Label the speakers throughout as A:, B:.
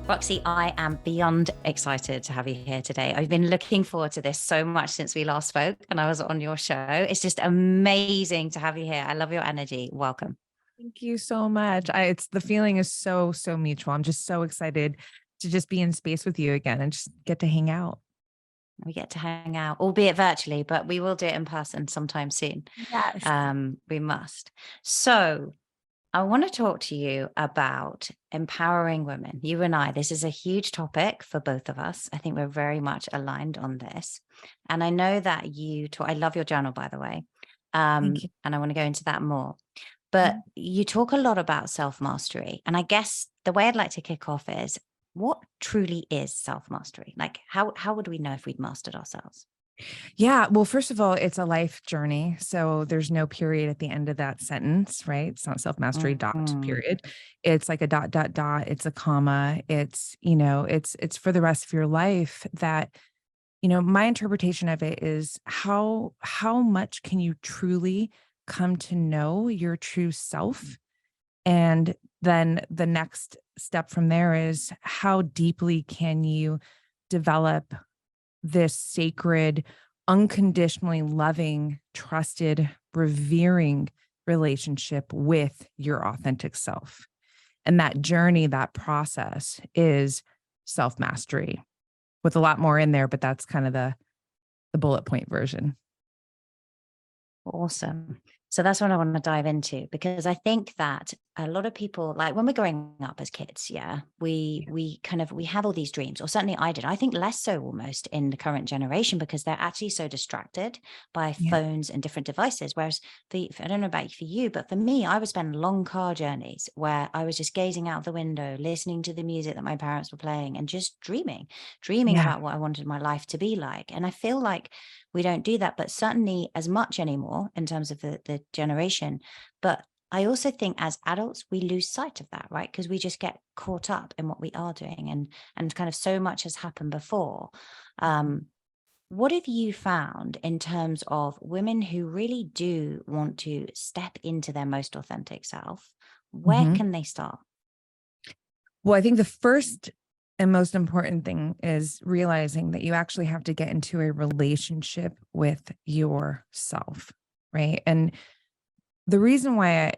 A: Roxy, I am beyond excited to have you here today. I've been looking forward to this so much since we last spoke and I was on your show. It's just amazing to have you here. I love your energy. Welcome.
B: Thank you so much. It's the feeling is so mutual. I'm just so excited to just be in space with you again and just get to hang out.
A: We get to hang out, albeit virtually, but we will do it in person sometime soon.
B: Yes.
A: We must. So I want to talk to you about empowering women. You and I, this is a huge topic for both of us. I think we're very much aligned on this. And I know that you talk, I love your journal, by the way.
B: Thank you.
A: And I want to go into that more. But you talk a lot about self-mastery. And I guess the way I'd like to kick off is, what truly is self-mastery? Like how would we know if we'd mastered ourselves?
B: Yeah. Well, first of all, it's a life journey. So there's no period at the end of that sentence, right? It's not self-mastery dot
A: Mhm.
B: period. It's like a dot, dot, dot. It's a comma. It's, it's for the rest of your life that, my interpretation of it is how much can you truly come to know your true self. And then the next step from there is how deeply can you develop this sacred, unconditionally loving, trusted, revering relationship with your authentic self. And that journey, that process is self mastery with a lot more in there, but that's kind of the bullet point version.
A: Awesome. So that's what I want to dive into because I think that a lot of people, like when we're growing up as kids, yeah, we have all these dreams, or certainly I did. I think less so almost in the current generation because they're actually so distracted by
B: Yeah.
A: phones and different devices. Whereas I don't know about for you, but for me, I would spend long car journeys where I was just gazing out the window, listening to the music that my parents were playing, and just dreaming
B: Yeah.
A: about what I wanted my life to be like. And I feel like we don't do that, but certainly as much anymore in terms of the generation. But I also think as adults, we lose sight of that, right? Because we just get caught up in what we are doing and kind of so much has happened before. Um, what have you found in terms of women who really do want to step into their most authentic self? Where
B: Mhm.
A: can they start?
B: Well, I think the first and most important thing is realizing that you actually have to get into a relationship with yourself, right? And the reason why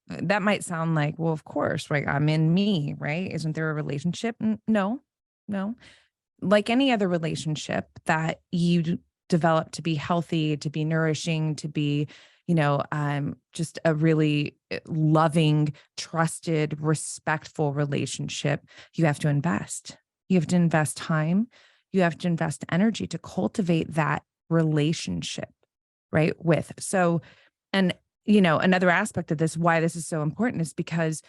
B: that might sound like, well, of course, right? I'm in me, right? Isn't there a relationship? No, no. Like any other relationship that develop to be healthy, to be nourishing, to be, just a really loving, trusted, respectful relationship, you have to invest. You have to invest time. You have to invest energy to cultivate that relationship, right? And, another aspect of this, why this is so important is because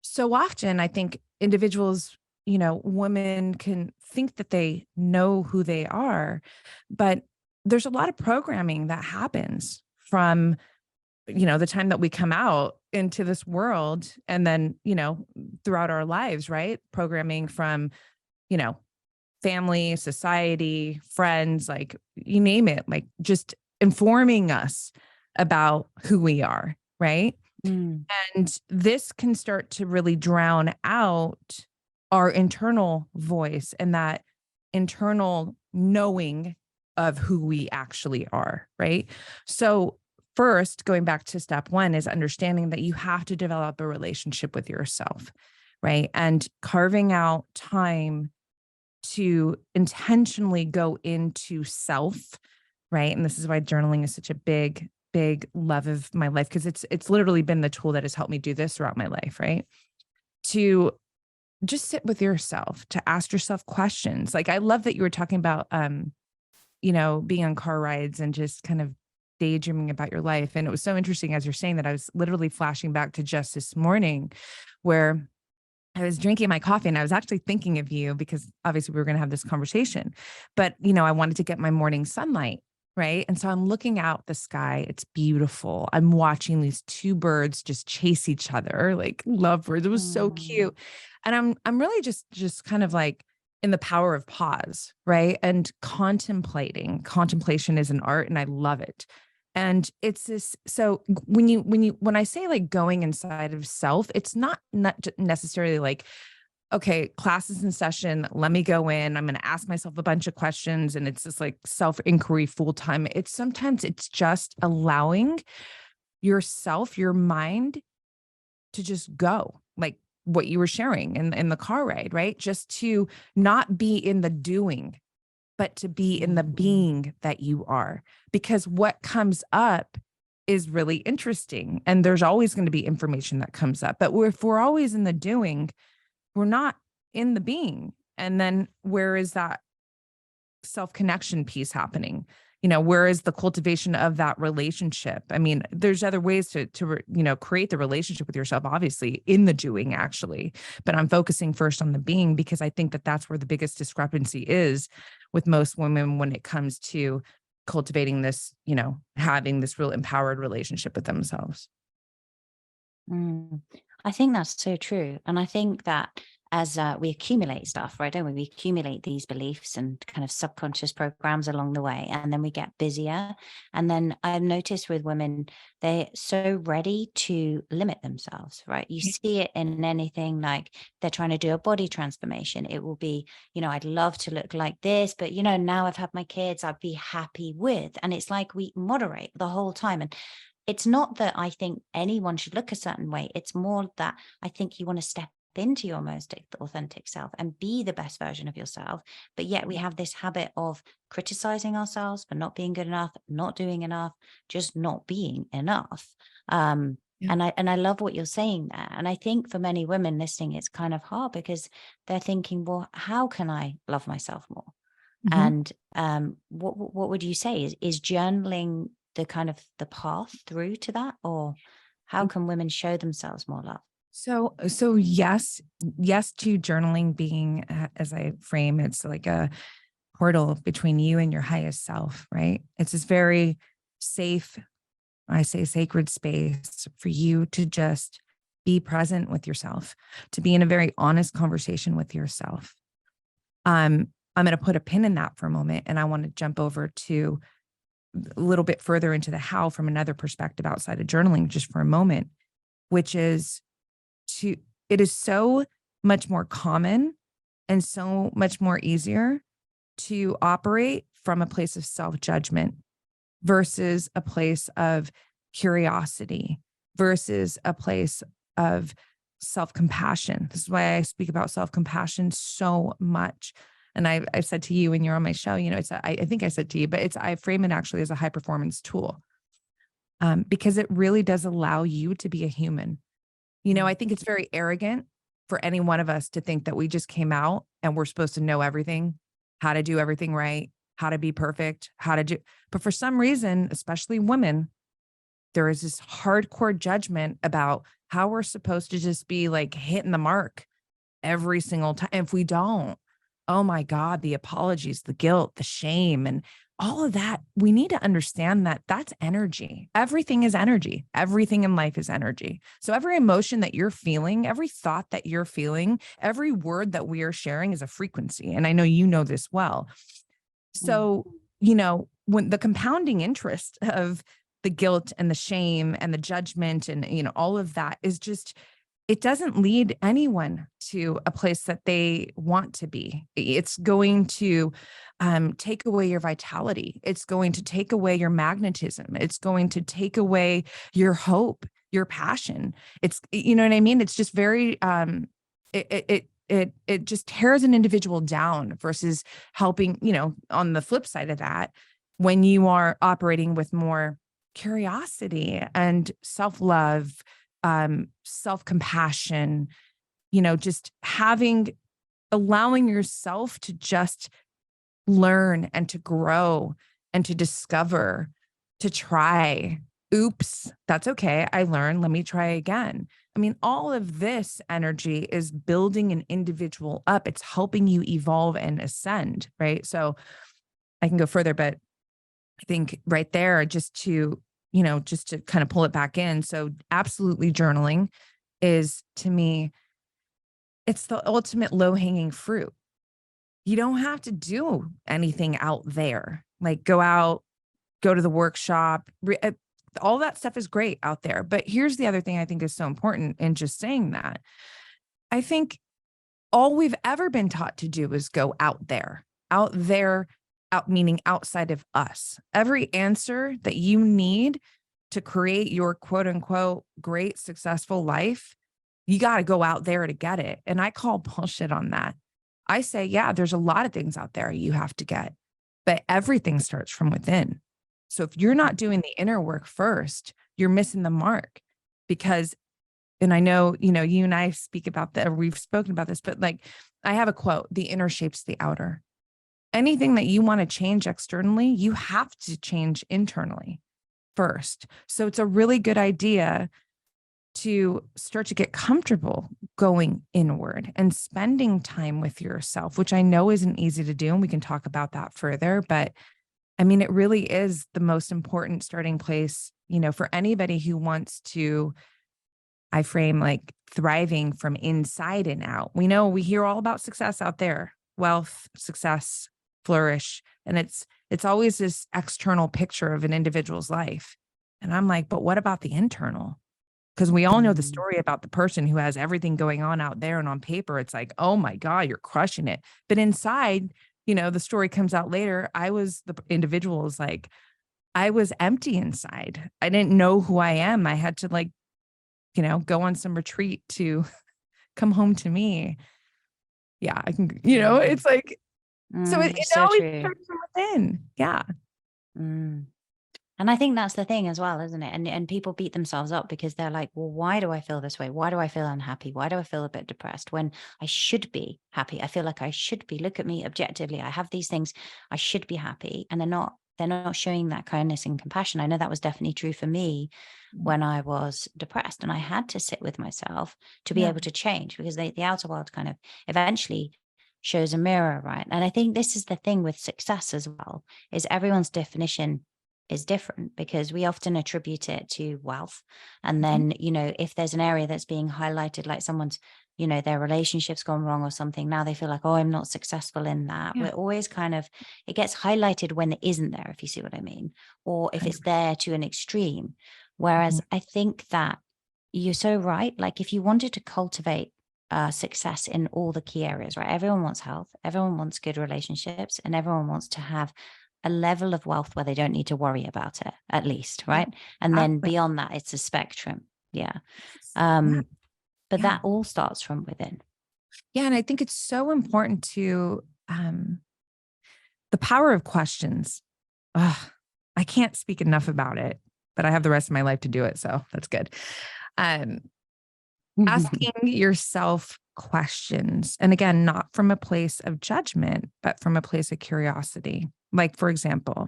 B: so often I think individuals, women can think that they know who they are, but there's a lot of programming that happens from, the time that we come out into this world and then, throughout our lives, right? Programming from, you know, family, society, friends, like you name it, like just informing us about who we are, right?
A: Mm.
B: And this can start to really drown out our internal voice and that internal knowing of who we actually are, right? So, first, going back to step one, is understanding that you have to develop a relationship with yourself, right? And carving out time to intentionally go into self, right? And this is why journaling is such a big love of my life because it's literally been the tool that has helped me do this throughout my life, right? To just sit with yourself, to ask yourself questions. Like I love that you were talking about being on car rides and just kind of daydreaming about your life. And it was so interesting as you're saying that I was literally flashing back to just this morning where I was drinking my coffee and I was actually thinking of you because obviously we were going to have this conversation. But, I wanted to get my morning sunlight. Right. And so I'm looking out the sky. It's beautiful. I'm watching these two birds just chase each other, like lovebirds. It was so
A: Mm.
B: cute. And I'm really just kind of like in the power of pause, right? And contemplating. Contemplation is an art and I love it. And it's this, so when I say like going inside of self, it's not necessarily like okay, class is in session. Let me go in. I'm going to ask myself a bunch of questions. And it's just like self-inquiry full time. Sometimes it's just allowing yourself, your mind to just go, like what you were sharing in the car ride, right? Just to not be in the doing, but to be in the being that you are. Because what comes up is really interesting. And there's always going to be information that comes up. But if we're always in the doing, we're not in the being. And then where is that self-connection piece happening? Where is the cultivation of that relationship? I mean, there's other ways to create the relationship with yourself, obviously in the doing actually, but I'm focusing first on the being, because I think that that's where the biggest discrepancy is with most women when it comes to cultivating this, having this real empowered relationship with themselves.
A: I think that's so true. And I think that as we accumulate stuff, right, don't we? We accumulate these beliefs and kind of subconscious programs along the way, and then we get busier. And then I've noticed with women, they're so ready to limit themselves, right? You see it in anything, like they're trying to do a body transformation. It will be, I'd love to look like this, but, now I've had my kids, I'd be happy with. And it's like we moderate the whole time. And it's not that I think anyone should look a certain way. It's more that I think you want to step into your most authentic self and be the best version of yourself. But yet we have this habit of criticizing ourselves for not being good enough, not doing enough, just not being enough.
B: Yeah.
A: And I love what you're saying there. And I think for many women listening, it's kind of hard because they're thinking, well, how can I love myself more?
B: Mhm.
A: And what would you say? Is journaling the kind of the path through to that, or how can women show themselves more love?
B: So yes, yes to journaling being, as I frame, it's like a portal between you and your highest self, right? It's this very safe, I say sacred space for you to just be present with yourself, to be in a very honest conversation with yourself. I'm going to put a pin in that for a moment, and I want to jump over to a little bit further into the how from another perspective outside of journaling, just for a moment, which is it is so much more common and so much more easier to operate from a place of self-judgment versus a place of curiosity versus a place of self-compassion. This is why I speak about self-compassion so much. And I've said to you when you're on my show, I think I said to you, but I frame it actually as a high performance tool, because it really does allow you to be a human. I think it's very arrogant for any one of us to think that we just came out and we're supposed to know everything, how to do everything right, how to be perfect, but for some reason, especially women, there is this hardcore judgment about how we're supposed to just be like hitting the mark every single time. If we don't, oh my God, the apologies, the guilt, the shame, and all of that, we need to understand that that's energy. Everything is energy. Everything in life is energy. So every emotion that you're feeling, every thought that you're feeling, every word that we are sharing is a frequency. And I know you know this well. So, when the compounding interest of the guilt and the shame and the judgment and, all of that is just, it doesn't lead anyone to a place that they want to be. It's going to take away your vitality. It's going to take away your magnetism. It's going to take away your hope, your passion. It's, you know what I mean? It's just very, it just tears an individual down versus helping, on the flip side of that, when you are operating with more curiosity and self-love, self-compassion, just allowing yourself to just learn and to grow and to discover, to try. Oops, that's okay. I learned. Let me try again. I mean, all of this energy is building an individual up. It's helping you evolve and ascend, right? So I can go further, but I think right there, just to kind of pull it back in. So absolutely journaling is, to me, it's the ultimate low-hanging fruit. You don't have to do anything out there. Like go out, go to the workshop, all that stuff is great out there. But here's the other thing I think is so important in just saying that. I think all we've ever been taught to do is go out there, out there, out meaning outside of us. Every answer that you need to create your quote unquote great successful life, you got to go out there to get it. And I call bullshit on that. I say, yeah, there's a lot of things out there you have to get, but everything starts from within. So if you're not doing the inner work first, you're missing the mark. Because, and I know, you and I speak about that, or we've spoken about this, but like I have a quote, the inner shapes the outer. Anything that you want to change externally, you have to change internally first. So it's a really good idea to start to get comfortable going inward and spending time with yourself, which I know isn't easy to do. And we can talk about that further. But I mean, it really is the most important starting place, for anybody who wants to, I frame like thriving from inside and out. We hear all about success out there, wealth, success, flourish. And it's always this external picture of an individual's life. And I'm like, but what about the internal? Because we all know the
A: Mm.
B: story about the person who has everything going on out there, and on paper, it's like, oh my God, you're crushing it. But inside, the story comes out later. The individual is like, I was empty inside. I didn't know who I am. I had to go on some retreat to come home to me. Yeah, I can,
A: Mm.
B: it's like, so it
A: So
B: always
A: true.
B: starts from within. Yeah.
A: Mm. And I think that's the thing as well, isn't it? And people beat themselves up because they're like, well, why do I feel this way? Why do I feel unhappy? Why do I feel a bit depressed when I should be happy? I feel like I should be. Look at me objectively. I have these things. I should be happy. And they're not showing that kindness and compassion. I know that was definitely true for me when I was depressed. And I had to sit with myself to be
B: Yeah.
A: able to change, because the outer world kind of eventually shows a mirror, right? And I think this is the thing with success as well, is everyone's definition is different, because we often attribute it to wealth. And
B: Mhm.
A: then, if there's an area that's being highlighted, like someone's, their relationship's gone wrong or something, now they feel like, oh, I'm not successful in that.
B: Yeah.
A: We're always it gets highlighted when it isn't there, if you see what I mean, or if it's
B: 100%.
A: there to an extreme. Whereas
B: Mhm.
A: I think that you're so right. Like if you wanted to cultivate success in all the key areas, right? Everyone wants health, everyone wants good relationships, and everyone wants to have a level of wealth where they don't need to worry about it, at least,
B: Yeah.
A: right? And then
B: Exactly.
A: beyond that, it's a spectrum. Yeah.
B: Yeah.
A: But
B: Yeah.
A: that all starts from within.
B: Yeah. And I think it's so important to the power of questions. Ugh, I can't speak enough about it, but I have the rest of my life to do it. So that's good. Um, Asking yourself questions. And again, not from a place of judgment, but from a place of curiosity. Like, for example,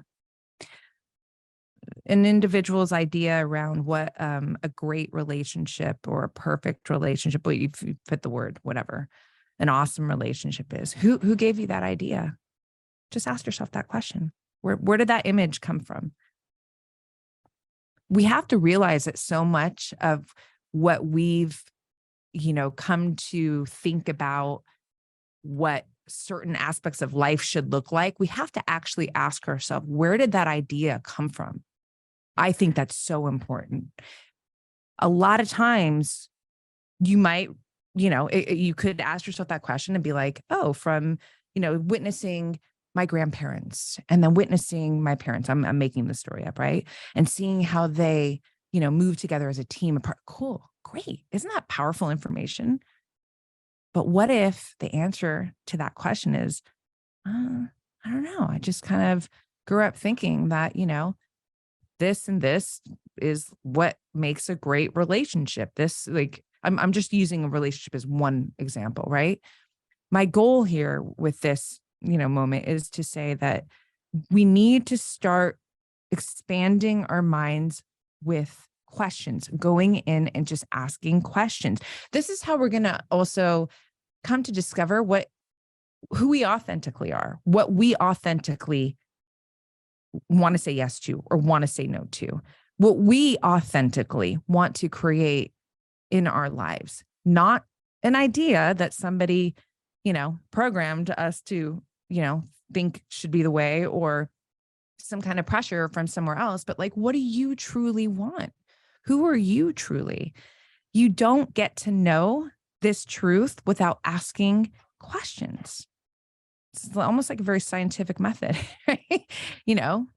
B: an individual's idea around what a great relationship or a perfect relationship, but you put the word, whatever, an awesome relationship is. Who gave you that idea? Just ask yourself that question. Where did that image come from? We have to realize that so much of what we've, come to think about what certain aspects of life should look like, we have to actually ask ourselves, where did that idea come from? I think that's so important. A lot of times you might, you could ask yourself that question and be like, oh, from, witnessing my grandparents and then witnessing my parents. I'm making the story up, right? And seeing how they, move together as a team apart. Cool. Great. Isn't that powerful information? But what if the answer to that question is, I don't know. I just kind of grew up thinking that, this and this is what makes a great relationship. This, like, I'm just using a relationship as one example, right? My goal here with this, moment is to say that we need to start expanding our minds with questions, going in and just asking questions. This is how we're going to also come to discover who we authentically are, what we authentically want to say yes to or want to say no to, what we authentically want to create in our lives, not an idea that somebody, programmed us to, think should be the way, or some kind of pressure from somewhere else, but like, what do you truly want? Who are you truly? You don't get to know this truth without asking questions. It's almost like a very scientific method, right? You know,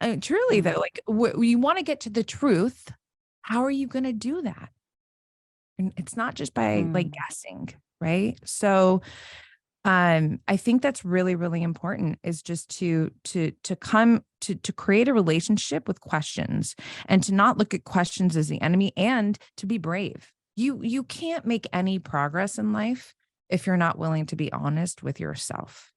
B: I mean, truly
A: Mm,
B: though, like you want to get to the truth. How are you going to do that? And it's not just by like
A: mm,
B: guessing, right? So I think that's really, really important, is just to come to create a relationship with questions, and to not look at questions as the enemy, and to be brave. You can't make any progress in life if you're not willing to be honest with yourself.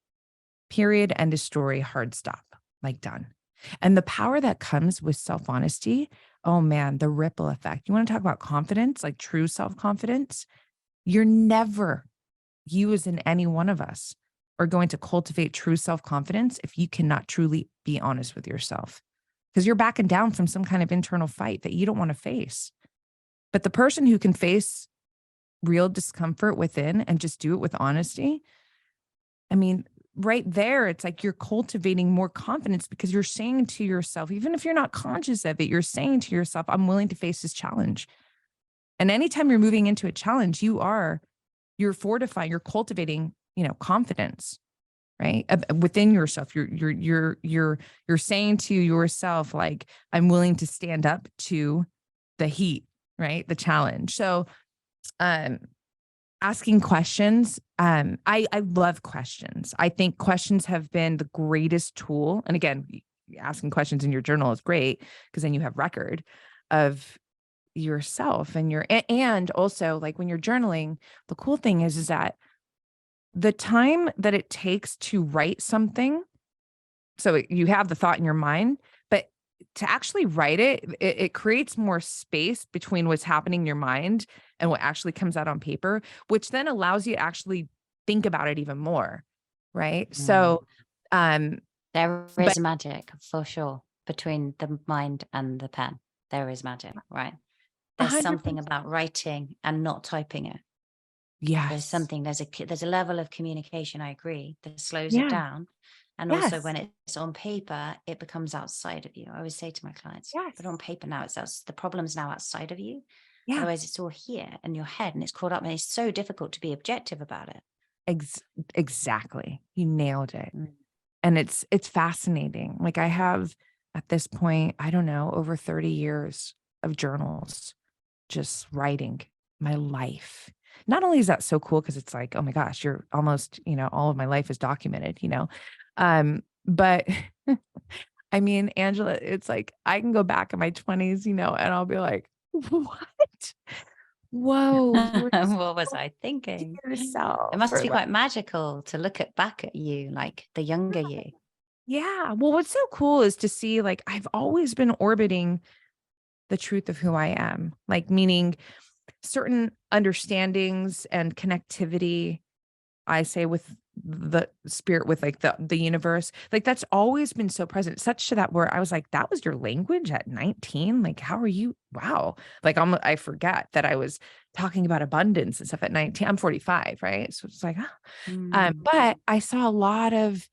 B: Period. End of story. Hard stop. Like done. And the power that comes with self-honesty, oh man, the ripple effect. You want to talk about confidence, like true self-confidence? You're never, you as in any one of us, are going to cultivate true self-confidence if you cannot truly be honest with yourself, because you're backing down from some kind of internal fight that you don't want to face. But the person who can face real discomfort within and just do it with honesty, I mean, right there, it's like you're cultivating more confidence, because you're saying to yourself, even if you're not conscious of it, you're saying to yourself, I'm willing to face this challenge. And anytime you're moving into a challenge, you're fortifying, you're cultivating, confidence, right? Within yourself. You're saying to yourself, like, I'm willing to stand up to the heat, right? The challenge. So um asking questions. I love questions. I think questions have been the greatest tool. And again, asking questions in your journal is great, because then you have record of yourself and and also, like, when you're journaling, the cool thing is that the time that it takes to write something, so you have the thought in your mind, but to actually write it creates more space between what's happening in your mind and what actually comes out on paper, which then allows you to actually think about it even more, right?
A: mm.
B: So, um,
A: There
B: but
A: is magic for sure between the mind and the pen. There is magic, right? There's something
B: 100%.
A: about writing and not typing it. There's
B: Yes.
A: something, there's a level of communication, I agree, that slows it
B: Yeah.
A: down. And also
B: Yes.
A: when it's on paper, it becomes outside of you. I always say to my clients,
B: Yes.
A: but on paper now, the problem's now outside of you.
B: Yeah.
A: Otherwise, it's all here in your head and it's caught up, and it's so difficult to be objective about it.
B: Ex- exactly. You nailed it.
A: Mm.
B: And it's fascinating. Like, I have, at this point, I don't know, over 30 years of journals, just writing my life. Not only is that so cool, because it's like, oh my gosh, you're almost, all of my life is documented. But I mean, Angela, it's like I can go back in my 20s, and I'll be like, what? Whoa, you were
A: What was
B: so
A: I
B: to
A: thinking? It
B: yourself.
A: must
B: Or
A: be
B: like,
A: quite magical to look at back at you, like the younger you.
B: yeah. Well, what's so cool is to see, like, I've always been orbiting the truth of who I am, like, meaning certain understandings and connectivity, I say, with the spirit, with like the universe, like that's always been so present, such to that where I was like, that was your language at 19. Like, how are you? Wow. Like, I forget that I was talking about abundance and stuff at 19. I'm 45, right? So it's like,
A: Mm.
B: but I saw a lot of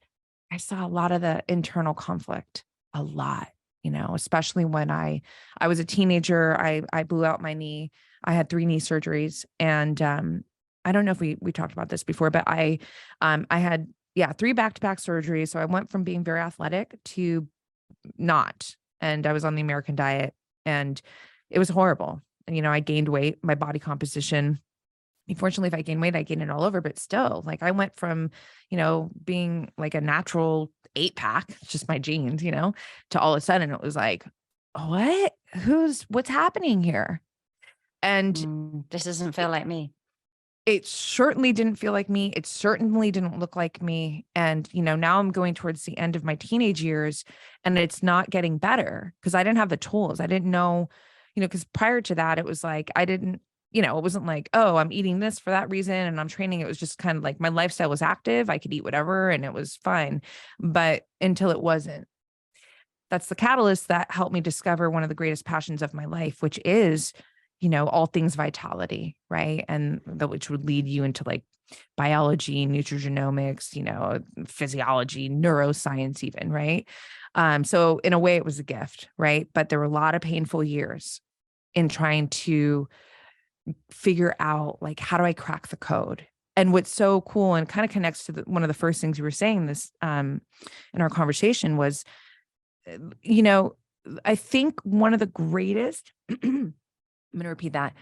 B: the internal conflict, a lot, especially when I was a teenager. I blew out my knee. I had 3 knee surgeries, and I don't know if we talked about this before, but I had, yeah, 3 back-to-back surgeries. So I went from being very athletic to not, and I was on the American diet, and it was horrible. I gained weight, my body composition. Unfortunately, if I gain weight, I gain it all over, but still, like, I went from, being like a natural 8-pack, it's just my genes, to all of a sudden it was like, what? What's happening here? And
A: This doesn't
B: it,
A: feel like me.
B: it certainly didn't feel like me. It certainly didn't look like me. And, now I'm going towards the end of my teenage years, and it's not getting better because I didn't have the tools. I didn't know, because prior to that, it was like, I didn't, it wasn't like, oh, I'm eating this for that reason and I'm training. It was just kind of like my lifestyle was active. I could eat whatever and it was fine. But until it wasn't, that's the catalyst that helped me discover one of the greatest passions of my life, which is, all things vitality, right? And which would lead you into like biology, nutrigenomics, physiology, neuroscience, even, right? So in a way, it was a gift, right? But there were a lot of painful years in trying to figure out like, how do I crack the code? And what's so cool and kind of connects to one of the first things you were saying this in our conversation was, you know, I think one of the greatest, I'm going to repeat that.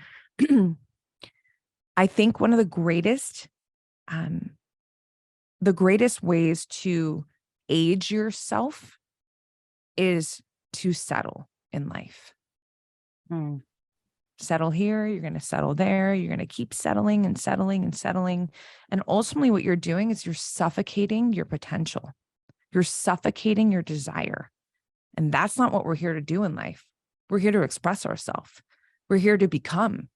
B: I think one of um, the greatest ways to age yourself is to settle in life.
A: Mm.
B: Settle here, you're going to settle there, you're going to keep settling and settling and settling. And ultimately, what you're doing is you're suffocating your potential, you're suffocating your desire. And that's not what we're here to do in life. We're here to express ourselves, we're here to become,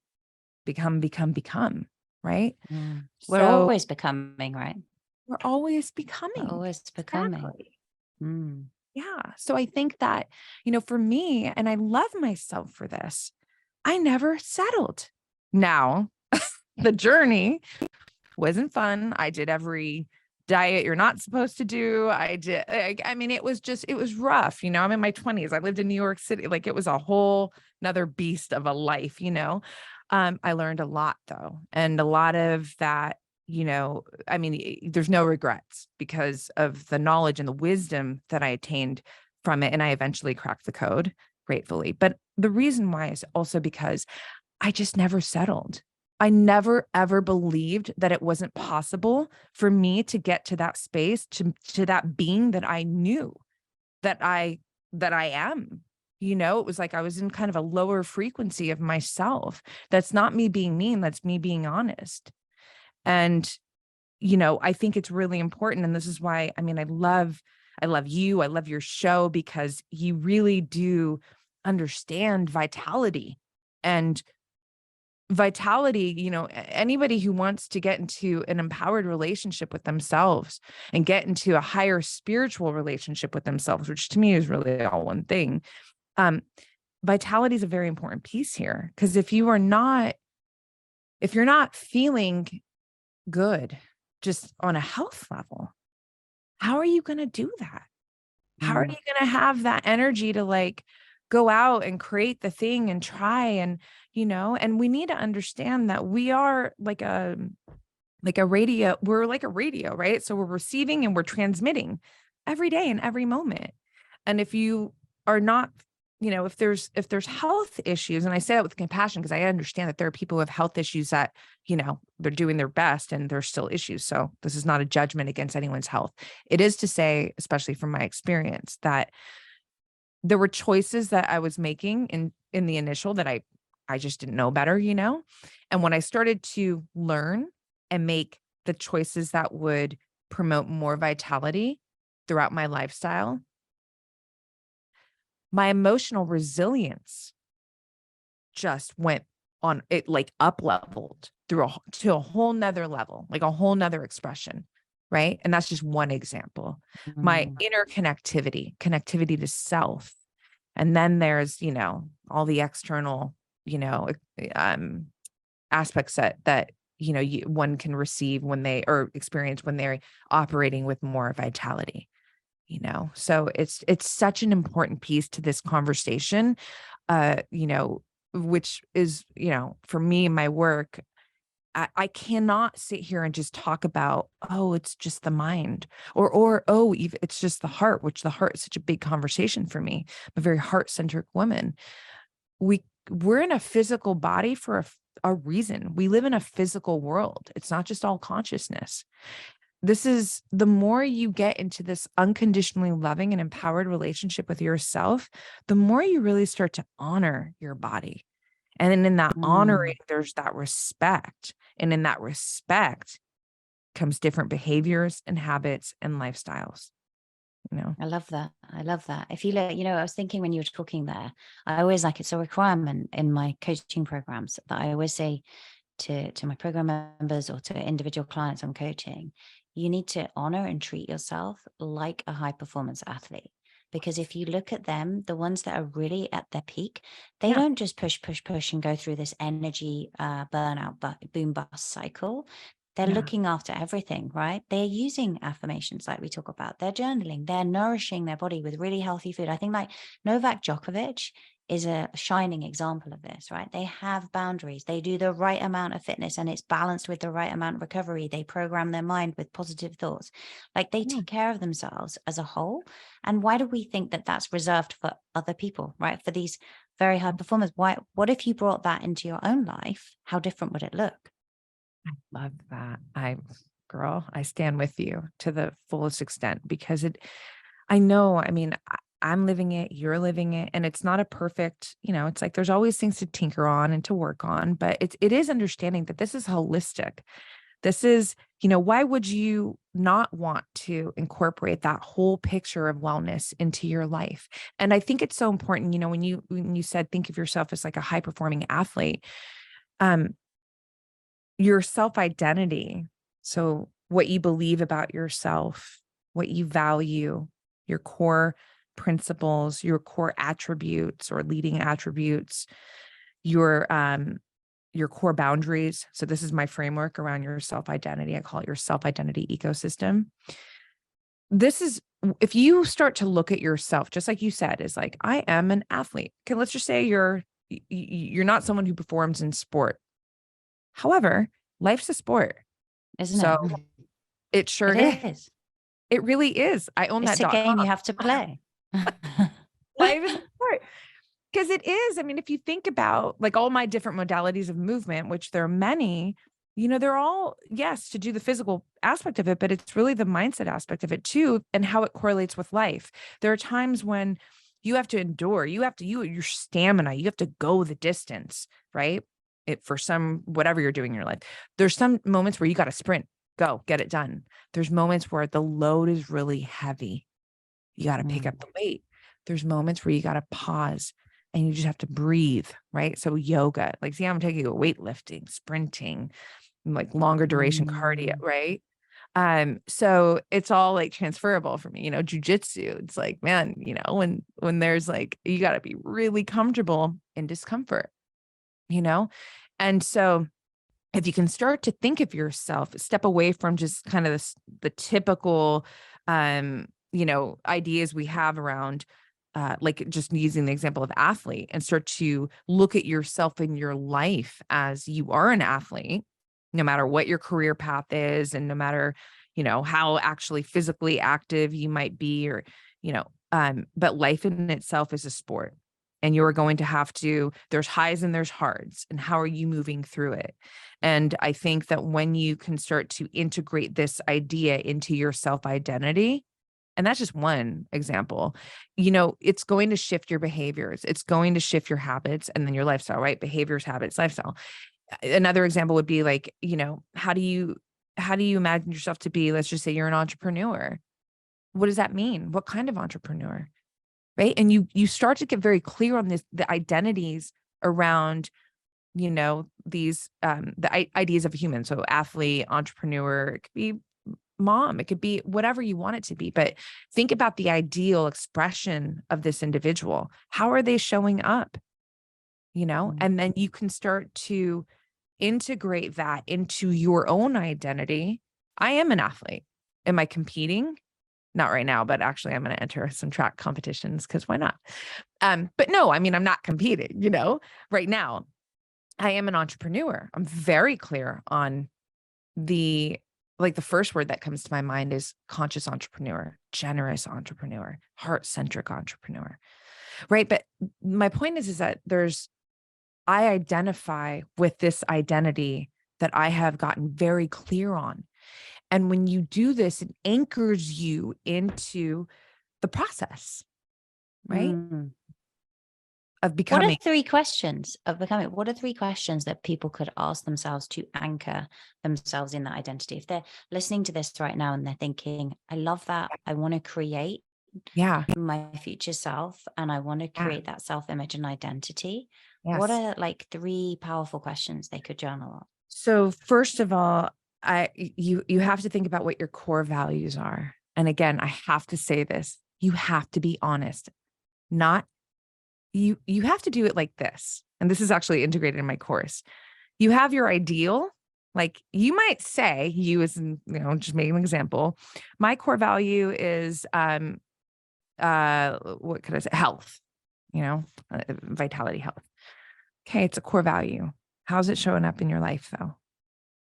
B: right?
A: Mm. We're
B: So
A: always becoming, right?
B: we're always
A: We're
B: becoming.
A: always becoming.
B: Exactly.
A: Mm.
B: Yeah. So I think that, for me, and I love myself for this, I never settled. Now, the journey wasn't fun. I did every diet you're not supposed to do. I mean, it was rough. I'm in my 20s. I lived in New York City. Like, it was a whole another beast of a life. I learned a lot though. And a lot of that, I mean, there's no regrets because of the knowledge and the wisdom that I attained from it. And I eventually cracked the code, gratefully. But the reason why is also because I just never settled. I never ever believed that it wasn't possible for me to get to that space, to that being that I knew that I am. It was like I was in kind of a lower frequency of myself. That's not me being mean, that's me being honest. And I think it's really important, and this is why, I mean, I love you, I love your show, because you really do understand vitality. And vitality, anybody who wants to get into an empowered relationship with themselves and get into a higher spiritual relationship with themselves, which to me is really all one thing. Vitality is a very important piece here, because if you're not feeling good just on a health level, how are you going to do that? How are
A: Mm.
B: you going to have that energy to like go out and create the thing and try? And, and we need to understand that we are like a radio. We're like a radio, right? So we're receiving and we're transmitting every day and every moment. And if you are not, if there's health issues, and I say that with compassion, because I understand that there are people who have health issues that, they're doing their best and there's still issues. So this is not a judgment against anyone's health. It is to say, especially from my experience, that there were choices that I was making in the initial that I just didn't know better, And when I started to learn and make the choices that would promote more vitality throughout my lifestyle, my emotional resilience just went on, it like up leveled to a whole nother level, like a whole nother expression. Right. And that's just one example. My
A: Mm.
B: connectivity to self. And then there's, all the external, aspects that one can receive when they, or experience when they're operating with more vitality. So it's such an important piece to this conversation, which is, for me, my work. I cannot sit here and just talk about, oh, it's just the mind, or oh, it's just the heart, which the heart is such a big conversation for me. I'm a very heart-centric woman. We're in a physical body for a reason. We live in a physical world. It's not just all consciousness. This is, the more you get into this unconditionally loving and empowered relationship with yourself, the more you really start to honor your body. And then in that honoring,
A: Mm.
B: there's that respect. And in that respect comes different behaviors and habits and lifestyles.
A: I love that. I love that. If you look, I was thinking when you were talking there, I always like, it's a requirement in my coaching programs that I always say to my program members or to individual clients I'm coaching, you need to honor and treat yourself like a high performance athlete. Because if you look at them, the ones that are really at their peak, they
B: Yeah.
A: don't just push and go through this energy burnout, but boom bust cycle. They're
B: Yeah.
A: looking after everything, right? They're using affirmations like we talk about. They're journaling. They're nourishing their body with really healthy food. I think like Novak Djokovic, is a shining example of this, right? They have boundaries. They do the right amount of fitness and it's balanced with the right amount of recovery. They program their mind with positive thoughts. Like they take care of themselves as a whole. And why do we think that that's reserved for other people, right? For these very high performers. What if you brought that into your own life? How different would it look?
B: I love that. Girl, I stand with you to the fullest extent because I know, I mean, I'm living it, you're living it, and it's not a perfect, it's like there's always things to tinker on and to work on, but it is understanding that this is holistic. This is, why would you not want to incorporate that whole picture of wellness into your life? And I think it's so important, when you said think of yourself as like a high performing athlete, your self-identity. So what you believe about yourself, what you value, your core principles, your core attributes or leading attributes, your core boundaries. So this is my framework around your self-identity. I call it your self-identity ecosystem. This is, if you start to look at yourself, just like you said, is like, I am an athlete. Okay, let's just say you're not someone who performs in sport. However, life's a sport.
A: Isn't
B: So
A: it?
B: it sure
A: It
B: is.
A: is.
B: It really is. I own
A: It's a
B: that.com.
A: game you have to play.
B: Life is a sport. Because it is. I mean, if you think about like all my different modalities of movement, which there are many, they're all, yes, to do the physical aspect of it, but it's really the mindset aspect of it too, and how it correlates with life. There are times when you have to endure, your stamina, you have to go the distance, right? For some, whatever you're doing in your life. There's some moments where you got to sprint, go get it done. There's moments where the load is really heavy. You got to pick up the weight. There's moments where you got to pause and you just have to breathe, right? So yoga, like, see, I'm taking weightlifting, sprinting, like longer duration cardio, right? So it's all like transferable for me, jujitsu. It's like, man, when there's like, you got to be really comfortable in discomfort, And so if you can start to think of yourself, step away from just kind of the typical, ideas we have around, like just using the example of athlete, and start to look at yourself in your life as you are an athlete, no matter what your career path is, and no matter, how actually physically active you might be, or, but life in itself is a sport. And you're going to have to, there's highs and there's hards, and how are you moving through it? And I think that when you can start to integrate this idea into your self-identity, and that's just one example, it's going to shift your behaviors. It's going to shift your habits and then your lifestyle, right? Behaviors, habits, lifestyle. Another example would be like, how do you imagine yourself to be? Let's just say you're an entrepreneur. What does that mean? What kind of entrepreneur? Right. And you start to get very clear on the identities around, these, ideas of a human. So athlete, entrepreneur, it could be mom, it could be whatever you want it to be, but think about the ideal expression of this individual. How are they showing up? And then you can start to integrate that into your own identity. I am an athlete. Am I competing? Not right now, but actually I'm going to enter some track competitions because why not? But no, I mean, I'm not competing, right now. I am an entrepreneur. I'm very clear on the first word that comes to my mind is conscious entrepreneur, generous entrepreneur, heart-centric entrepreneur, right? But my point is that I identify with this identity that I have gotten very clear on. And when you do this, it anchors you into the process, right? Of becoming.
A: What are three questions that people could ask themselves to anchor themselves in that identity? If they're listening to this right now and they're thinking, I love that. I want to create my future self, and I want to create that self-image and identity.
B: Yes.
A: What are like three powerful questions they could journal on?
B: So first of all, you have to think about what your core values are. And again, I have to say this, you have to be honest, you have to do it like this. And this is actually integrated in my course. You have your ideal, like you might say, you as in, just make an example. My core value is, what could I say? Health. vitality, health. Okay. It's a core value. How's it showing up in your life though?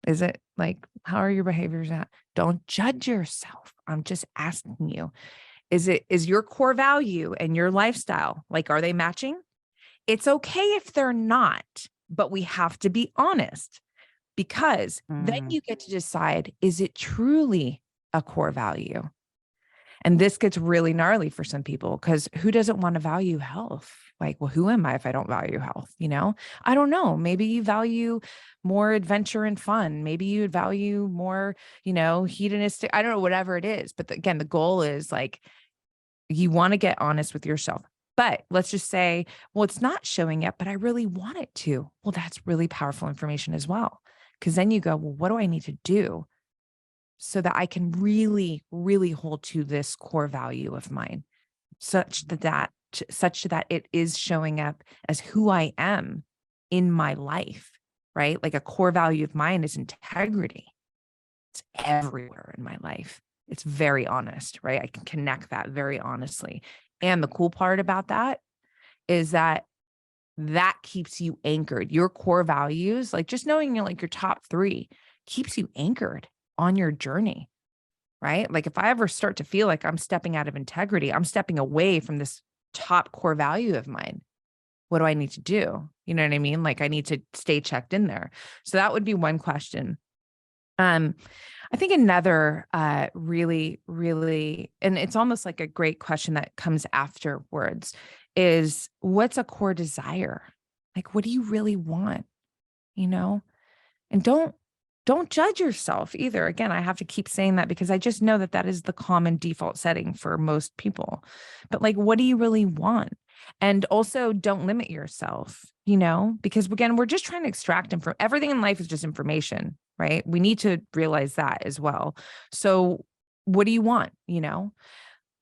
B: Is it like, how are your behaviors at? Don't judge yourself. I'm just asking you, is your core value and your lifestyle, like, are they matching? It's okay if they're not, but we have to be honest, because then
A: Mm.
B: you get to decide, is it truly a core value? And this gets really gnarly for some people, because who doesn't want to value health? Like, well, who am I if I don't value health? I don't know. Maybe you value more adventure and fun. Maybe you value more, hedonistic. I don't know, whatever it is. But again, the goal is like, you want to get honest with yourself. But let's just say, well, it's not showing up, but I really want it to. Well, that's really powerful information as well. Because then you go, well, what do I need to do so that I can really, really hold to this core value of mine, such that it is showing up as who I am in my life, right? Like a core value of mine is integrity. It's everywhere in my life. It's very honest, right? I can connect that very honestly. And the cool part about that is that keeps you anchored. Your core values, like just knowing your top 3, keeps you anchored on your journey, right? Like if I ever start to feel like I'm stepping out of integrity, I'm stepping away from this top core value of mine. What do I need to do? You know what I mean? Like I need to stay checked in there. So that would be one question. I think another really, really, and it's almost like a great question that comes afterwards, is what's a core desire? Like, what do you really want? And don't judge yourself either. Again, I have to keep saying that because I just know that is the common default setting for most people. But like, what do you really want? And also don't limit yourself, because again, we're just trying to extract everything in life is just information, right? We need to realize that as well. So what do you want,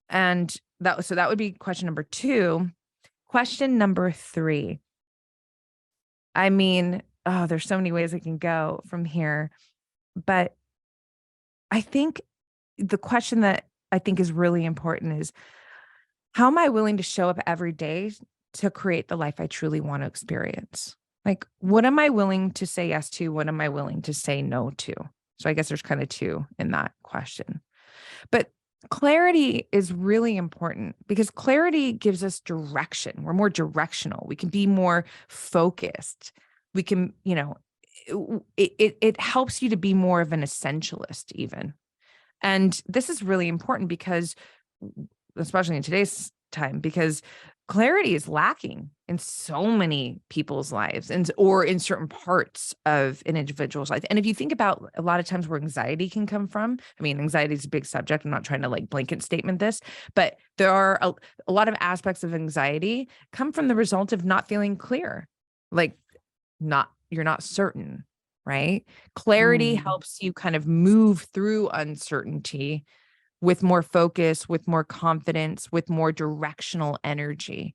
B: And that would be question number 2. Question number 3. I mean, oh, there's so many ways I can go from here, but I think the question that I think is really important is, how am I willing to show up every day to create the life I truly want to experience? Like, what am I willing to say yes to? What am I willing to say no to? So I guess there's kind of 2 in that question. But clarity is really important because clarity gives us direction. We're more directional. We can be more focused. We can, it helps you to be more of an essentialist even. And this is really important because, especially in today's time, because clarity is lacking in so many people's lives or in certain parts of an individual's life. And if you think about a lot of times where anxiety can come from, I mean, anxiety is a big subject. I'm not trying to like blanket statement this, but there are a lot of aspects of anxiety come from the result of not feeling clear, like you're not certain, right? Clarity helps you kind of move through uncertainty with more focus, with more confidence, with more directional energy.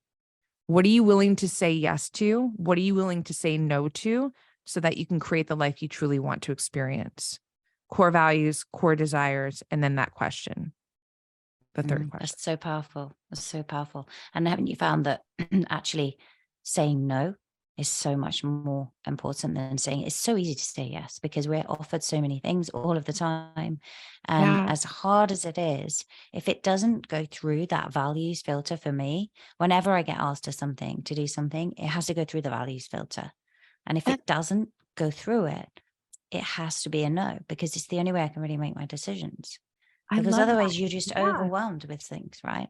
B: What are you willing to say yes to? What are you willing to say no to so that you can create the life you truly want to experience? Core values, core desires, and then that question, the third question.
A: That's so powerful. That's so powerful. And haven't you found that actually saying no is so much more important than saying it's so easy to say yes because we're offered so many things all of the time. And
B: Yeah.
A: as hard as it is, if it doesn't go through that values filter for me, whenever I get asked to do something, it has to go through the values filter. And if it doesn't go through it, it has to be a no because it's the only way I can really make my decisions.
B: I
A: Because
B: love
A: otherwise
B: that.
A: you're just
B: Yeah.
A: overwhelmed with things, right?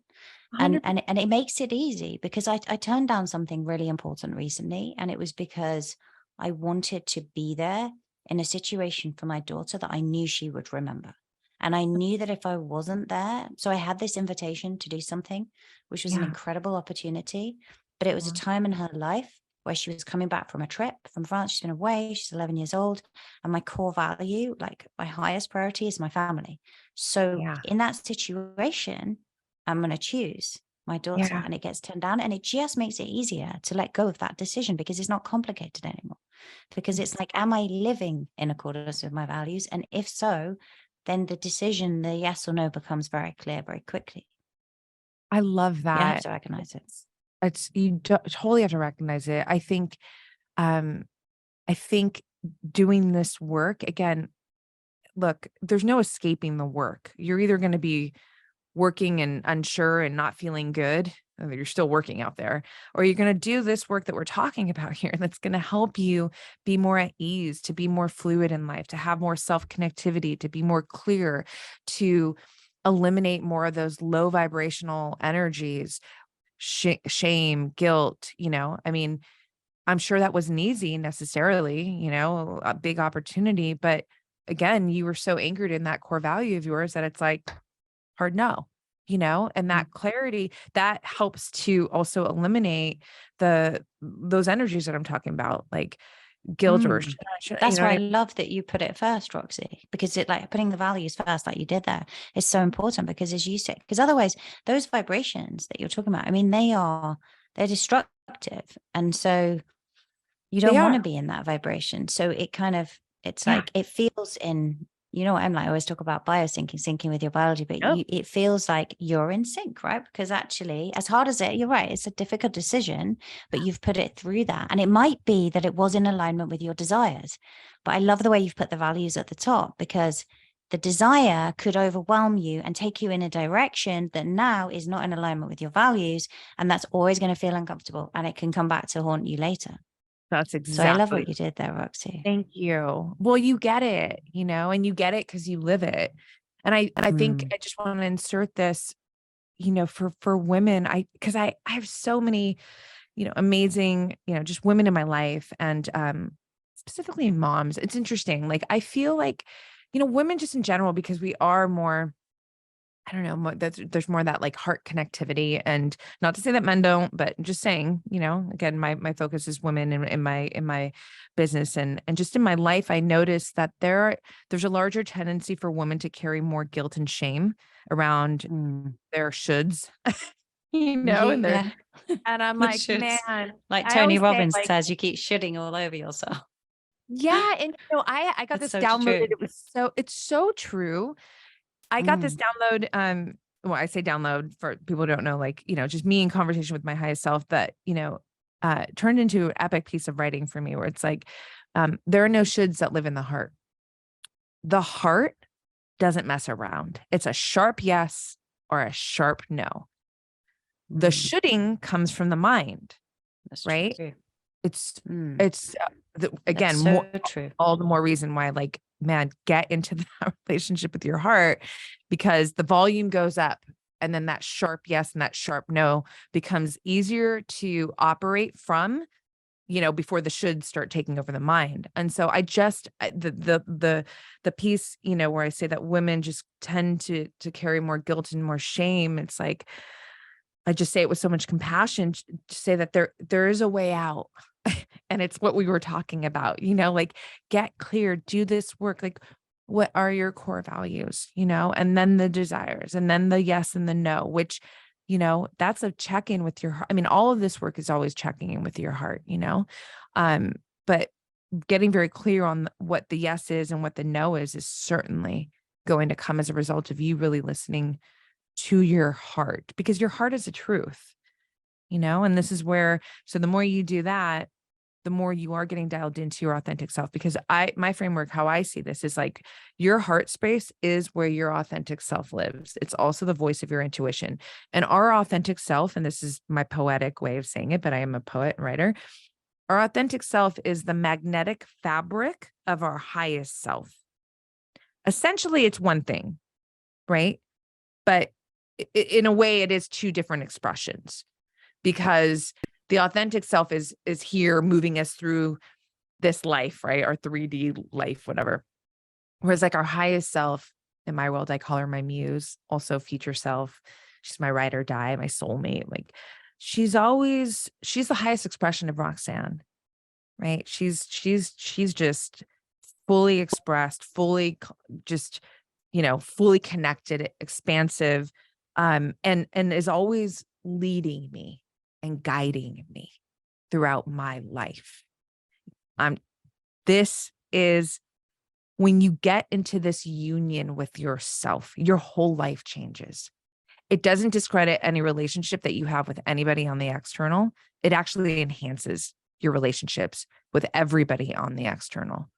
B: 100%.
A: And it makes it easy because I turned down something really important recently, and it was because I wanted to be there in a situation for my daughter that I knew she would remember. And I knew that if I wasn't there, so I had this invitation to do something, which was an
B: Yeah.
A: incredible opportunity, but it was a time in her life where she was coming back from a trip from France. She's been away, she's 11 years old. And my core value, like my highest priority is my family. So
B: Yeah.
A: in that situation, I'm going to choose my daughter,
B: Yeah.
A: and it gets turned down, and it just makes it easier to let go of that decision because it's not complicated anymore. Because it's like, am I living in accordance with my values? And if so, then the decision, the yes or no, becomes very clear very quickly.
B: I love
A: You don't have
B: that.
A: to recognize it.
B: totally have to recognize it. Um, I think doing this work again, look, there's no escaping the work. You're either going to be working and unsure and not feeling good, you're still working out there, or you're going to do this work that we're talking about here that's going to help you be more at ease, to be more fluid in life, to have more self-connectivity, to be more clear, to eliminate more of those low vibrational energies, shame, guilt. I mean, I'm sure that wasn't easy necessarily, a big opportunity, but again, you were so anchored in that core value of yours that it's like hard no, and that clarity that helps to also eliminate those energies that I'm talking about, like guilt or
A: That's
B: what
A: why
B: I
A: I
B: mean?
A: love that you put it first, Roxy, because it, like, putting the values first, like you did there, is so important, because as you said, because otherwise those vibrations that you're talking about, I mean, they're destructive. And so you
B: They
A: don't want to
B: are.
A: be in that vibration. So it's
B: Yeah.
A: like, it feels what I'm like, I always talk about biosyncing, syncing with your biology, but
B: Yep.
A: it feels like you're in sync, right? Because actually, as hard as you're right, it's a difficult decision, but you've put it through that. And it might be that it was in alignment with your desires. But I love the way you've put the values at the top, because the desire could overwhelm you and take you in a direction that now is not in alignment with your values. And that's always going to feel uncomfortable, and it can come back to haunt you later.
B: That's
A: So I love
B: exactly.
A: what you did there, Roxy.
B: Thank you. Well, you get it, and you get it because you live it. And I think
A: Mm.
B: I just want to insert this, for women, because I have so many, amazing, just women in my life, and specifically moms. It's interesting. Like, I feel like, women just in general, because we are more, I don't know, there's more of that like heart connectivity, and not to say that men don't, but just saying, again, my focus is women in my business, and just in my life, I noticed that there's a larger tendency for women to carry more guilt and shame around
A: Mm.
B: their shoulds, and
A: Yeah.
B: and I'm
A: The
B: like,
A: shoulds.
B: man,
A: Like
B: I
A: Tony
B: always say
A: Robbins
B: like,
A: says, you keep shitting all over yourself.
B: yeah, and I got
A: That's
B: this
A: so
B: downloaded.
A: true.
B: It's so true. I got this
A: Mm.
B: download. Well, I say download for people who don't know, like, just me in conversation with my highest self that, turned into an epic piece of writing for me, where it's like, there are no shoulds that live in the heart. The heart doesn't mess around. It's a sharp yes or a sharp no. The
A: Mm.
B: shoulding comes from the mind,
A: That's
B: right?
A: true.
B: It's,
A: Mm.
B: it's
A: That's
B: again, more,
A: so true.
B: all the more reason why, like, man, get into that relationship with your heart, because the volume goes up, and then that sharp yes and that sharp no becomes easier to operate from, before the should start taking over the mind. And so the piece, where I say that women just tend to carry more guilt and more shame. It's like, I just say it with so much compassion to say that there is a way out. And it's what we were talking about, like, get clear, do this work. Like, what are your core values, and then the desires, and then the yes and the no, which, that's a check-in with your heart. I mean, all of this work is always checking in with your heart, um, but getting very clear on what the yes is and what the no is certainly going to come as a result of you really listening to your heart, because your heart is the truth, and this is where, so the more you do that, the more you are getting dialed into your authentic self. Because my framework, how I see this is like, your heart space is where your authentic self lives. It's also the voice of your intuition, and our authentic self. And this is my poetic way of saying it, but I am a poet and writer. Our authentic self is the magnetic fabric of our highest self. Essentially, it's one thing, right? But in a way, it is two different expressions, because the authentic self is here moving us through this life, right? Our 3D life, whatever. Whereas like our highest self, in my world, I call her my muse, also future self. She's my ride or die, my soulmate. Like, she's the highest expression of Roxanne, right? She's just fully expressed, just, fully connected, expansive, and is always leading me and guiding me throughout my life. This is when you get into this union with yourself, your whole life changes. It doesn't discredit any relationship that you have with anybody on the external. It actually enhances your relationships with everybody on the external,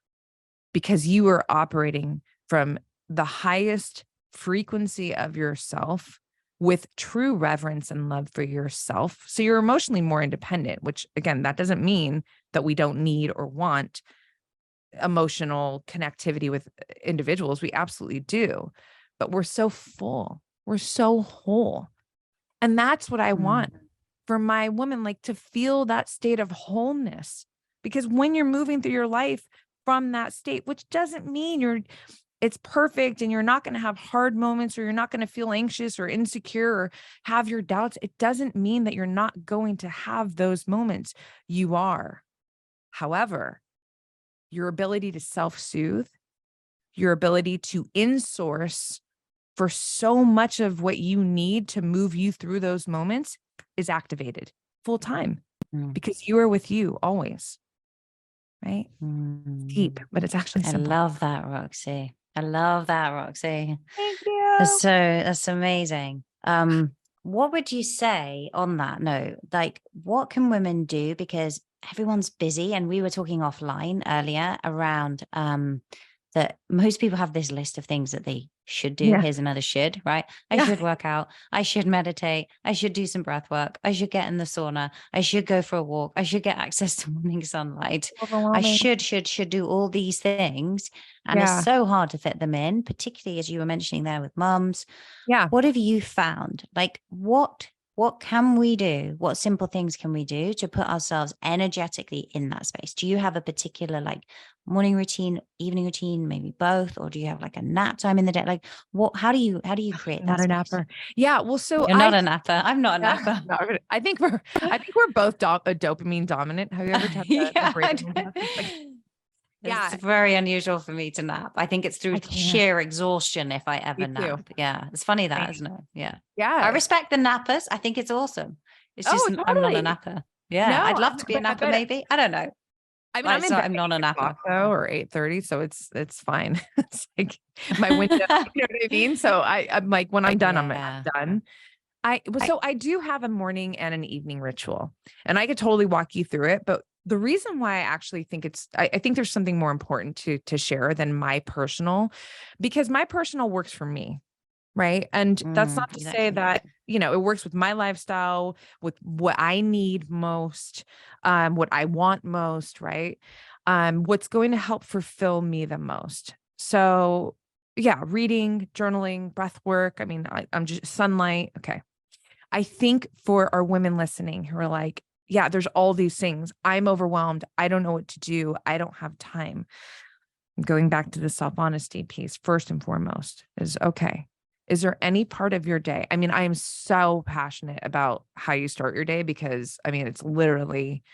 B: because you are operating from the highest frequency of yourself with true reverence and love for yourself. So you're emotionally more independent, which again, that doesn't mean that we don't need or want emotional connectivity with individuals. We absolutely do, but we're so full. We're so whole. And that's what I want for my woman, like to feel that state of wholeness. Because when you're moving through your life from that state, which doesn't mean it's perfect and you're not going to have hard moments, or you're not going to feel anxious or insecure or have your doubts. It doesn't mean that you're not going to have those moments. You are. However, your ability to self-soothe, your ability to in-source for so much of what you need to move you through those moments is activated full time, because you are with you always. Right? Deep, but it's actually simple.
A: I love that, Roxy. I love that, Roxy.
B: Thank you.
A: That's amazing. What would you say on that note? Like, what can women do? Because everyone's busy, and we were talking offline earlier around that most people have this list of things that they should do.
B: Yeah.
A: Here's another should, right? I should work out. I should meditate. I should do some breath work. I should get in the sauna. I should go for a walk. I should get access to morning sunlight. I should do all these things. And it's so hard to fit them in, particularly as you were mentioning there with mums.
B: Yeah.
A: What have you found? Like, what can we do? What simple things can we do to put ourselves energetically in that space? Do you have a particular like morning routine, evening routine, maybe both, or do you have like a nap time in the day? Like, how do you create that?
B: Not a napper. Yeah. Well, so
A: you're not a napper. I'm not a napper.
B: I think we're both dopamine dominant. Have you ever tried
A: It's very unusual for me to nap. I think it's through sheer exhaustion if I ever nap. Yeah. It's funny that, isn't it? Yeah.
B: Yeah.
A: I respect the nappers. I think it's awesome. It's just
B: totally.
A: I'm not a napper. Yeah.
B: No,
A: I'd love to be a napper, maybe. I don't know.
B: I mean, I'm not a napper though, or 8:30, so it's fine. It's like my window, you know what I mean? So I'm like, when I'm done, I'm done. So I do have a morning and an evening ritual, and I could totally walk you through it. But the reason why I actually think I think there's something more important to share than my personal, because my personal works for me. Right. And that's not to say that, it works with my lifestyle, with what I need most, what I want most, right? What's going to help fulfill me the most. So yeah, reading, journaling, breath work. I mean, I'm just sunlight. Okay. I think for our women listening who are like, yeah, there's all these things. I'm overwhelmed. I don't know what to do. I don't have time. Going back to the self-honesty piece, first and foremost is, okay, is there any part of your day? I mean, I am so passionate about how you start your day, because I mean, it's literally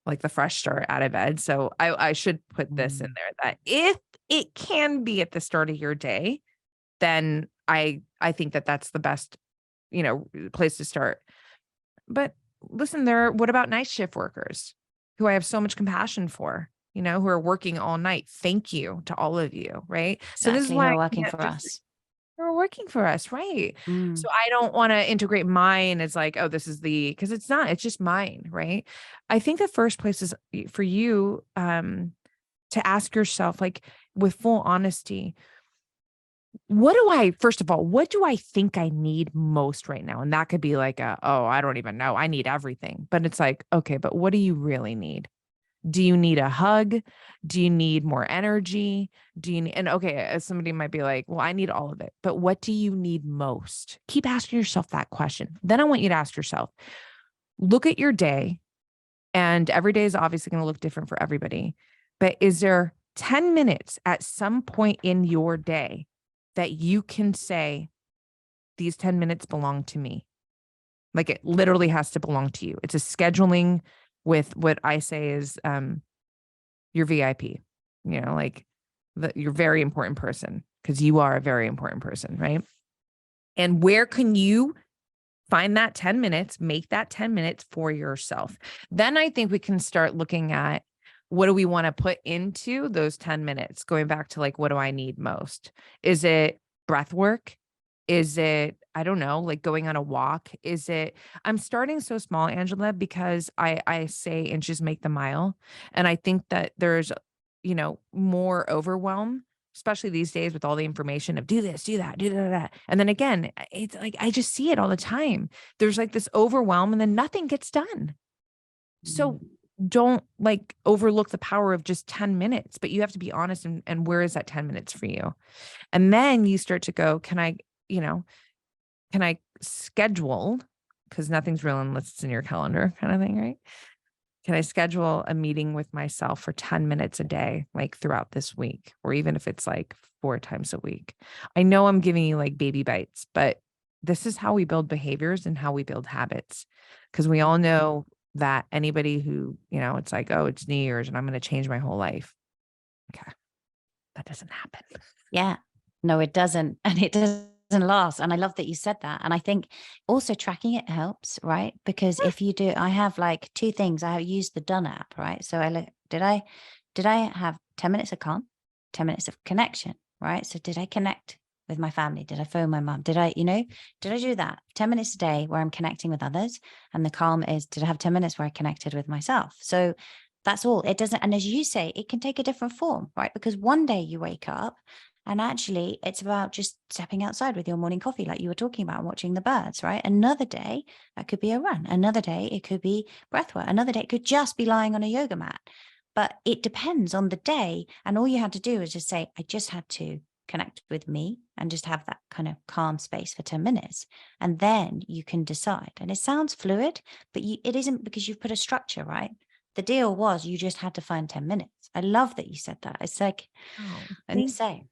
B: like the fresh start out of bed. So I should put this in there, that if it can be at the start of your day, then I think that that's the best, place to start. But listen, what about night shift workers who I have so much compassion for, who are working all night? Thank you to all of you. Right.
A: Exactly.
B: So this is why
A: you're working for us.
B: They're working for us. Right. So I don't want to integrate mine as like, oh, this is because it's not, it's just mine. Right. I think the first place is for you, to ask yourself, like, with full honesty, first of all, what do I think I need most right now? And that could be like, I don't even know. I need everything. But it's like, okay, but what do you really need? Do you need a hug? Do you need more energy? Somebody might be like, well, I need all of it, but what do you need most? Keep asking yourself that question. Then I want you to ask yourself, look at your day, and every day is obviously going to look different for everybody, but is there 10 minutes at some point in your day that you can say, these 10 minutes belong to me? Like, it literally has to belong to you. It's a scheduling with what I say is your VIP, like you're very important person, because you are a very important person, right? And where can you find that 10 minutes, make that 10 minutes for yourself? Then I think we can start looking at, what do we want to put into those 10 minutes? Going back to like, what do I need most? Is it breath work? Is it, I don't know, like going on a walk? Is it, I'm starting so small, Angela, because I say inches make the mile. And I think that there's, more overwhelm, especially these days with all the information of do this, do that, do that. And then again, it's like I just see it all the time. There's like this overwhelm and then nothing gets done. So
A: Mm.
B: don't like overlook the power of just 10 minutes, but you have to be honest and where is that 10 minutes for you? And then you start to go, you know, can I schedule, because nothing's real unless it's in your calendar kind of thing, right? Can I schedule a meeting with myself for 10 minutes a day, like throughout this week, or even if it's like 4 times a week? I know I'm giving you like baby bites, but this is how we build behaviors and how we build habits. Because we all know that anybody who, it's like, oh, it's New Year's and I'm going to change my whole life. Okay. That doesn't happen.
A: Yeah. No, it doesn't. And it doesn't last. And I love that you said that. And I think also tracking it helps, right? Because if you do, I have like two things. I use the Done app, right? So I look, did I have 10 minutes of calm, 10 minutes of connection, right? So did I connect with my family? Did I phone my mom? Did I do that 10 minutes a day where I'm connecting with others? And the calm is, did I have 10 minutes where I connected with myself? So that's all. It doesn't, and as you say, it can take a different form, right? Because one day you wake up and actually it's about just stepping outside with your morning coffee, like you were talking about, and watching the birds, right? Another day, that could be a run. Another day, it could be breath work. Another day, it could just be lying on a yoga mat. But it depends on the day. And all you had to do is just say, I just had to connect with me and just have that kind of calm space for 10 minutes. And then you can decide. And it sounds fluid, but it isn't, because you've put a structure, right? The deal was you just had to find 10 minutes. I love that you said that. It's like,
B: Oh,
A: and
B: thank
A: say,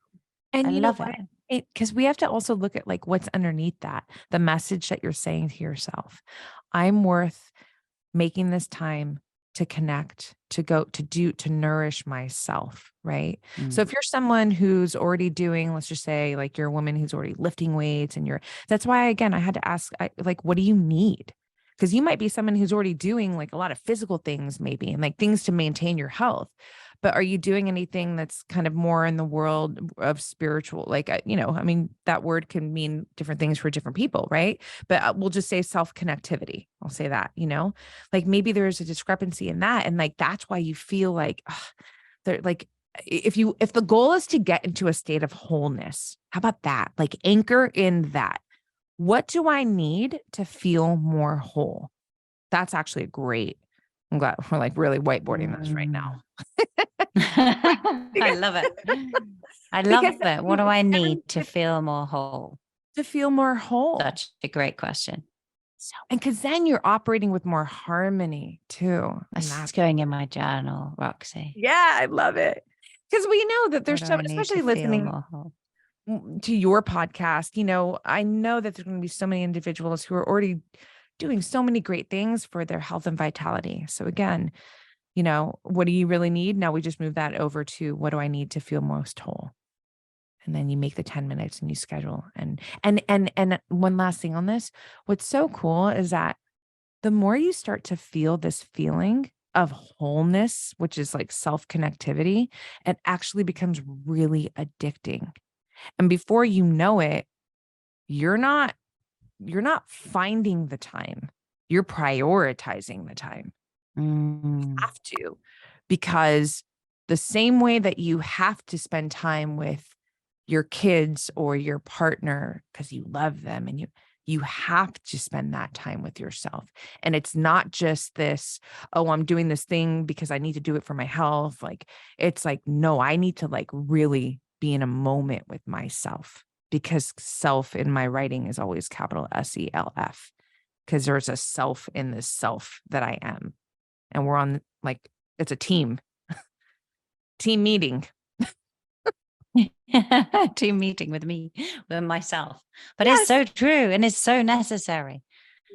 A: I
B: And you know
A: love
B: what?
A: it.
B: Because we have to also look at like what's underneath that, the message that you're saying to yourself. I'm worth making this time to connect, to go, to do, to nourish myself. Right. So
A: Mm.
B: if you're someone who's already doing, let's just say like you're a woman who's already lifting weights and that's why, again, I had to ask, like, what do you need? Because you might be someone who's already doing like a lot of physical things, maybe, and like things to maintain your health. But are you doing anything that's kind of more in the world of spiritual? Like, I mean, that word can mean different things for different people, right? But we'll just say self-connectivity. I'll say that, like maybe there's a discrepancy in that. And like, that's why you feel like, they're like, if the goal is to get into a state of wholeness, how about that? Like anchor in that. What do I need to feel more whole? That's actually a great, I'm glad we're like really whiteboarding this right now.
A: Mm. I love it. I love
B: Because
A: it. What do I need to feel more whole?
B: to feel more whole.
A: Such a great question.
B: So, and because then you're operating with more harmony too. And
A: That's
B: that's,
A: going in my journal, Roxy.
B: yeah, I love it. Because we know that
A: What
B: there's
A: do
B: so,
A: I need to
B: especially
A: feel
B: listening
A: more whole?
B: to your podcast, I know that there's going to be so many individuals who are already doing so many great things for their health and vitality. So again, what do you really need? Now we just move that over to what do I need to feel most whole? And then you make the 10 minutes and you schedule. And one last thing on this, what's so cool is that the more you start to feel this feeling of wholeness, which is like self-connectivity, it actually becomes really addicting. And before you know it, you're not finding the time. You're prioritizing the time.
A: Mm.
B: Have to, because the same way that you have to spend time with your kids or your partner because you love them and you have to spend that time with yourself. And it's not just this, oh, I'm doing this thing because I need to do it for my health. Like, it's like, no, I need to like really be in a moment with myself, because self in my writing is always capital SELF, because there's a self in this self that I am. And we're on like, it's a team meeting.
A: Team meeting with me, with myself. But it's
B: Yes.
A: so true and it's so necessary.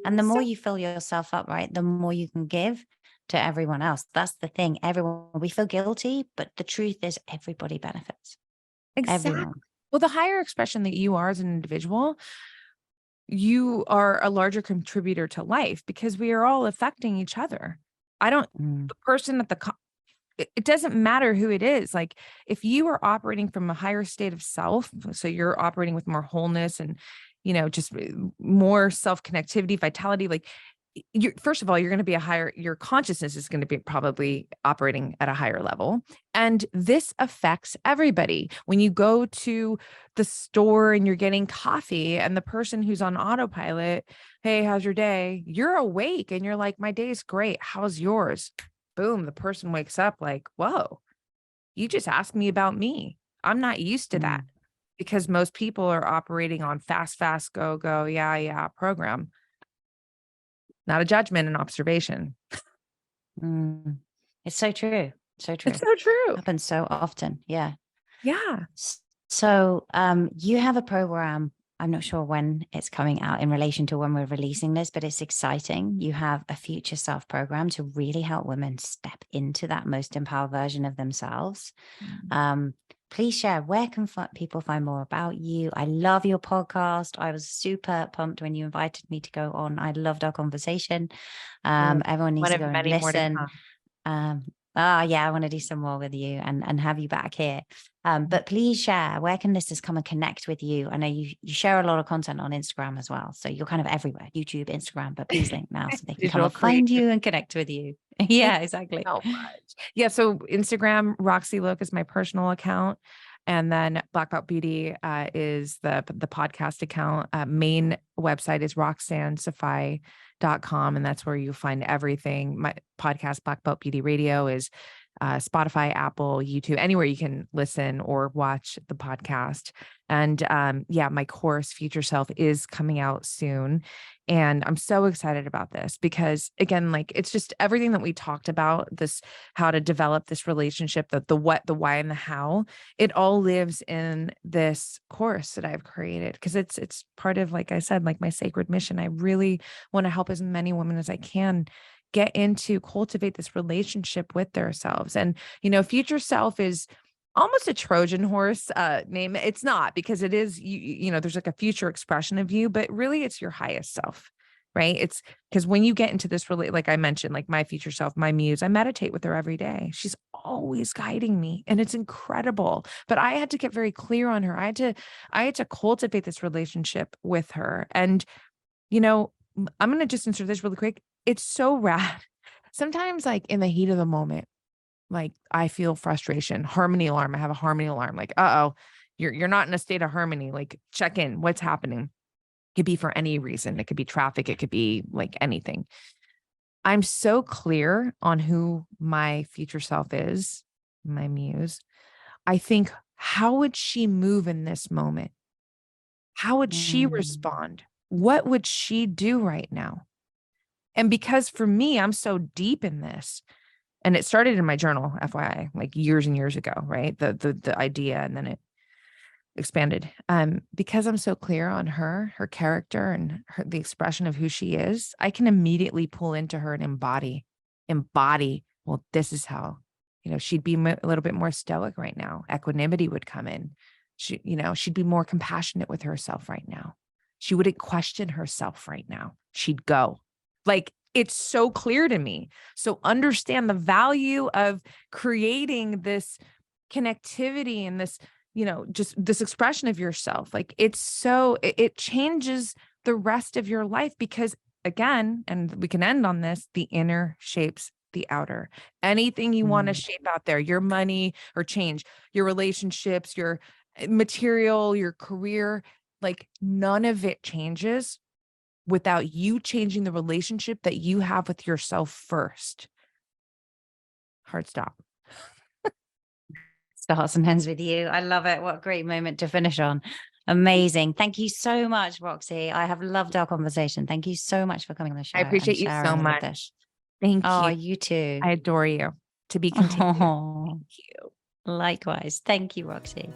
A: And the more
B: So
A: you fill yourself up, right, the more you can give to everyone else. That's the thing. Everyone, we feel guilty, but the truth is everybody benefits.
B: exactly.
A: Everyone.
B: Well, the higher expression that you are as an individual, you are a larger contributor to life because we are all affecting each other.
A: Mm.
B: The person at it doesn't matter who it is. Like if you are operating from a higher state of self, so you're operating with more wholeness and just more self-connectivity, vitality. Like first of all, you're going to be your consciousness is going to be probably operating at a higher level. And this affects everybody. When you go to the store and you're getting coffee and the person who's on autopilot, hey, how's your day? You're awake and you're like, my day's great. How's yours? Boom. The person wakes up like, whoa, you just asked me about me. I'm not used to that because most people are operating on fast, go, go. Yeah. Program. Not a judgment, an observation.
A: It's so true. So true.
B: It's so true.
A: Happens so often. Yeah.
B: Yeah.
A: So you have a program, I'm not sure when it's coming out in relation to when we're releasing this, but it's exciting. You have a future self program to really help women step into that most empowered version of themselves. Please share, where can people find more about you? I love your podcast. I was super pumped when you invited me to go on. I loved our conversation. Everyone needs to go and listen. Yeah, I want to do some more with you and have you back here. But please share, where can listeners come and connect with you? I know you share a lot of content on Instagram as well. So you're kind of everywhere, YouTube, Instagram, but please link now so they can come and find you and connect with you. Yeah, exactly.
B: So much. Yeah. So Instagram, Roxy Look is my personal account. And then Black Belt Beauty is the podcast account. Main website is roxannesafai.com. And that's where you find everything. My podcast, Black Belt Beauty Radio, is Spotify, Apple, YouTube, anywhere you can listen or watch the podcast. And my course, Future Self, is coming out soon. And I'm so excited about this because, again, like, it's just everything that we talked about, this, how to develop this relationship, the what, the why, and the how, it all lives in this course that I've created. Because it's part of, like I said, like my sacred mission. I really want to help as many women as I can get into, cultivate this relationship with themselves. And, Future Self is almost a Trojan horse name. It's not, because it is, there's like a future expression of you, but really it's your highest self, right? It's because when you get into this, really, like I mentioned, like my future self, my muse, I meditate with her every day. She's always guiding me and it's incredible. But I had to get very clear on her. I had to cultivate this relationship with her. And, I'm going to just insert this really quick. It's so rad. Sometimes, like in the heat of the moment, like I feel frustration, harmony alarm. I have a harmony alarm. Like, you're not in a state of harmony. Like, check in. What's happening? It could be for any reason. It could be traffic. It could be like anything. I'm so clear on who my future self is, my muse. I think, how would she move in this moment? How would she respond? What would she do right now? And because for me, I'm so deep in this, and it started in my journal, FYI, like years and years ago, right? The idea, and then it expanded. Because I'm so clear on her character and the expression of who she is, I can immediately pull into her and embody. Well, this is how, she'd be a little bit more stoic right now. Equanimity would come in. She'd be more compassionate with herself right now. She wouldn't question herself right now. She'd go. Like, it's so clear to me. So understand the value of creating this connectivity and this, just this expression of yourself. Like, it changes the rest of your life because, again, and we can end on this, the inner shapes the outer. Anything you want to shape out there, your money or change, your relationships, your material, your career, like none of it changes without you changing the relationship that you have with yourself first. Hard stop.
A: Starts and ends with you. I love it. What a great moment to finish on. Amazing. Thank you so much, Roxy. I have loved our conversation. Thank you so much for coming on the show.
B: I appreciate you so much. Thank you.
A: Oh, you too.
B: I adore you. To be continued.
A: Thank you. Likewise. Thank you, Roxy.